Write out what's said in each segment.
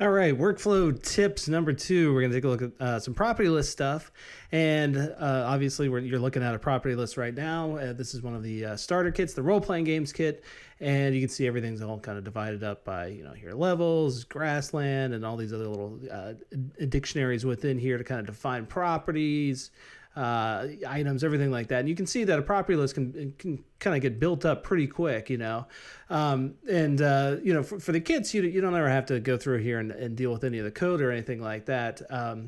All right, workflow tips number 2. We're going to take a look at some property list stuff. And obviously, you're looking at a property list right now. This is one of the starter kits, the role-playing games kit. And you can see everything's all kind of divided up by, here levels, grassland, and all these other little dictionaries within here to kind of define properties, items, everything like that. And you can see that a property list can kind of get built up pretty quick, for the kits, you don't ever have to go through here and deal with any of the code or anything like that.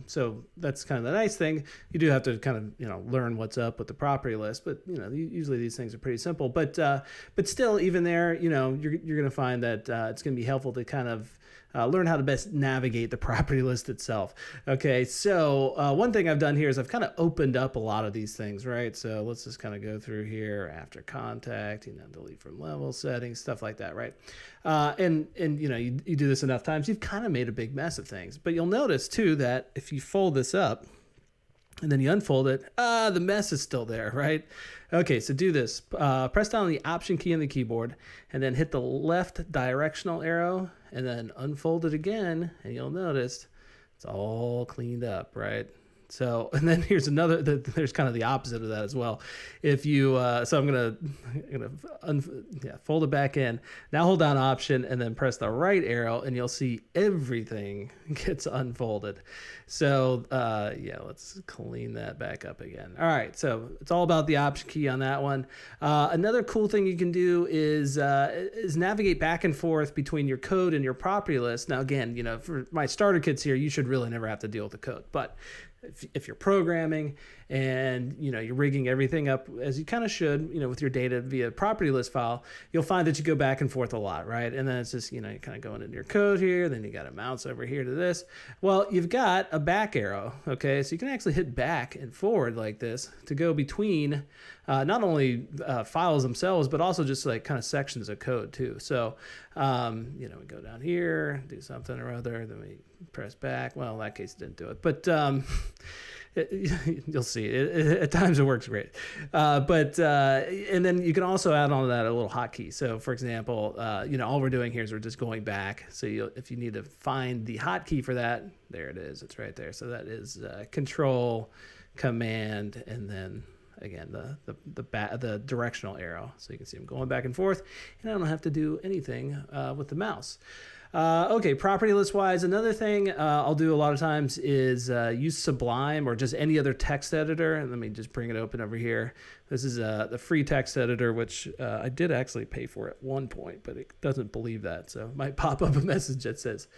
So that's kind of the nice thing. You do have to kind of, learn what's up with the property list, but, usually these things are pretty simple, but still, even there, you're going to find that it's going to be helpful to kind of learn how to best navigate the property list itself. Okay, so one thing I've done here is I've kind of opened up a lot of these things, right? So let's just kind of go through here after contact, delete from level settings, stuff like that, right? And you do this enough times, you've kind of made a big mess of things. But you'll notice too that if you fold this up and then you unfold it, the mess is still there, right? Okay, so do this. Press down the Option key on the keyboard and then hit the left directional arrow and then unfold it again, and you'll notice it's all cleaned up, right? So, and then here's there's kind of the opposite of that as well. If you, so I'm gonna fold it back in. Now hold down Option and then press the right arrow, and you'll see everything gets unfolded. So, let's clean that back up again. All right, so it's all about the Option key on that one. Another cool thing you can do is navigate back and forth between your code and your property list. Now, again, for my starter kits here, you should really never have to deal with the code, but if you're programming and you're rigging everything up as you kind of should, with your data via property list file, you'll find that you go back and forth a lot, right? And then it's just you're kind of going into your code here, then you got to mouse over here to this. Well, you've got a back arrow, okay? So you can actually hit back and forward like this to go between not only files themselves, but also just like kind of sections of code too. So we go down here, do something or other, then we press back. Well, in that case, it didn't do it, but you'll see. At times it works great. And then you can also add on to that a little hotkey. So, for example, all we're doing here is we're just going back. So if you need to find the hotkey for that, there it is. It's right there. So that is Control, Command, and then again the directional arrow. So you can see I'm going back and forth, and I don't have to do anything with the mouse. Okay, property list wise, another thing I'll do a lot of times is use Sublime or just any other text editor. And let me just bring it open over here. This is the free text editor, which I did actually pay for at one point, but it doesn't believe that. So it might pop up a message that says,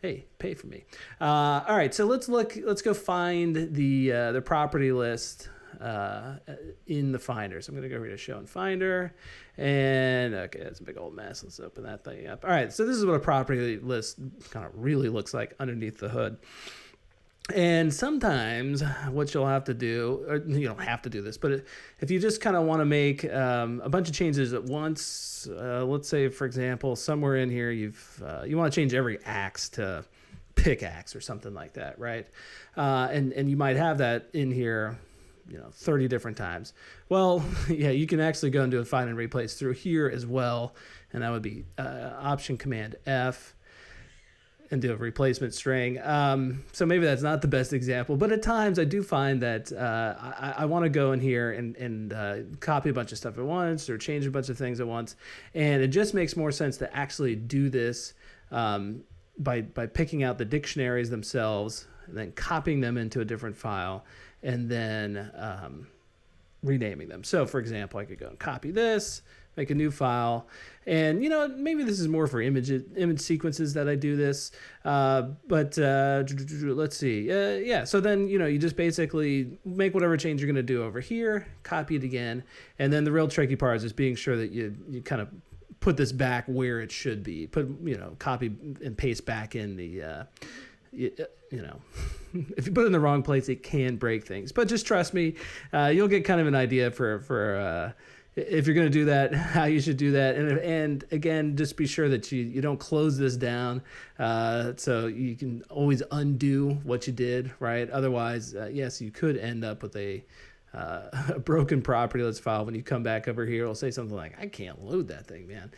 hey, pay for me. All right, so let's go find the property list in the Finder. So I'm going to go over to Show in Finder, and okay, that's a big old mess. Let's open that thing up. All right, so this is what a property list kind of really looks like underneath the hood. And sometimes what you'll have to do, or you don't have to do this, but if you just kind of want to make a bunch of changes at once, let's say, for example, somewhere in here you want to change every axe to pickaxe or something like that, right? And you might have that in here 30 different times. Well, yeah, you can actually go and do a find and replace through here as well. And that would be Option Command F and do a replacement string. So maybe that's not the best example, but at times I do find that I want to go in here and copy a bunch of stuff at once or change a bunch of things at once. And it just makes more sense to actually do this by picking out the dictionaries themselves and then copying them into a different file and then renaming them. So for example, I could go and copy this, make a new file, and maybe this is more for image sequences that I do this, but let's see. Yeah, so then you just basically make whatever change you're going to do over here, copy it again, and then the real tricky part is just being sure that you kind of put this back where it should be. Copy and paste back in the if you put it in the wrong place, it can break things. But just trust me, you'll get kind of an idea for if you're going to do that, how you should do that. And again, just be sure that you don't close this down, so you can always undo what you did, right? Otherwise, yes, you could end up with a broken property list file. When you come back over here, it'll say something like, I can't load that thing, man.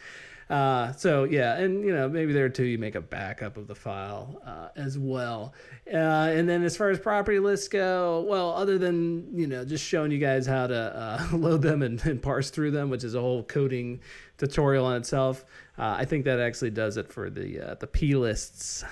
So yeah, and maybe there too you make a backup of the file as well. And then as far as property lists go, well, other than just showing you guys how to load them and parse through them, which is a whole coding tutorial on itself, I think that actually does it for the p lists